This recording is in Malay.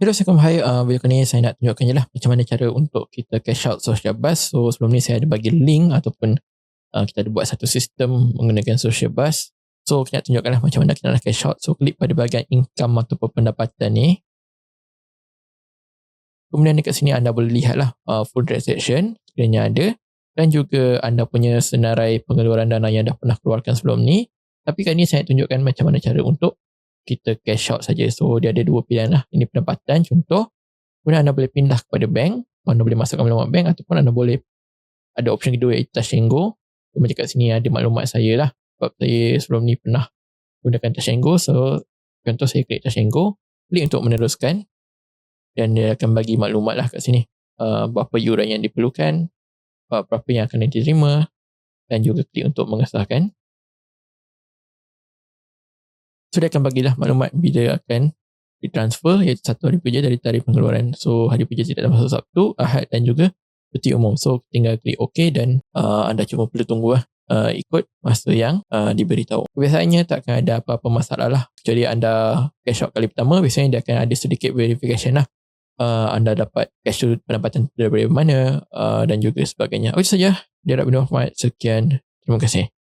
Hello, Assalamualaikum. Hai, video kali ni saya nak tunjukkan je lah macam mana cara untuk kita cash out Social Bus. So, sebelum ni saya ada bagi link ataupun kita ada buat satu sistem menggunakan Social Bus. So, kita nak tunjukkan lah macam mana kita nak cash out. So, klik pada bahagian income ataupun pendapatan ni. Kemudian dekat sini anda boleh lihat lah full transaction sekiranya ada. Dan juga anda punya senarai pengeluaran dana yang dah pernah keluarkan sebelum ni. Tapi kali ni saya nak tunjukkan macam mana cara untuk kita cash out saja. So, dia ada dua pilihan lah. Ini pendapatan contoh. Kemudian anda boleh pindah kepada bank. Anda boleh masukkan maklumat bank ataupun anda boleh ada option kedua iaitu Touch 'n Go. So, macam kat sini ada maklumat saya lah. Sebab saya sebelum ni pernah gunakan Touch 'n Go. So, contoh saya klik Touch 'n Go. Klik untuk meneruskan. Dan dia akan bagi maklumat lah kat sini. Berapa yuran yang diperlukan. Berapa yang akan diterima. Dan juga klik untuk mengesahkan. So, dia akan bagilah maklumat bila akan ditransfer iaitu satu hari kerja dari tarikh pengeluaran. So, hari kerja tidak termasuk Sabtu, Ahad dan juga cuti umum. So, tinggal klik OK dan anda cuma perlu tunggu ikut masa yang diberitahu. Biasanya tak akan ada apa-apa masalah lah. Kecuali anda cash out kali pertama, biasanya dia akan ada sedikit verification lah. Anda dapat cash out pendapatan dari mana dan juga sebagainya. Itu saja. Dia Rabbi Muhammad. Sekian. Terima kasih.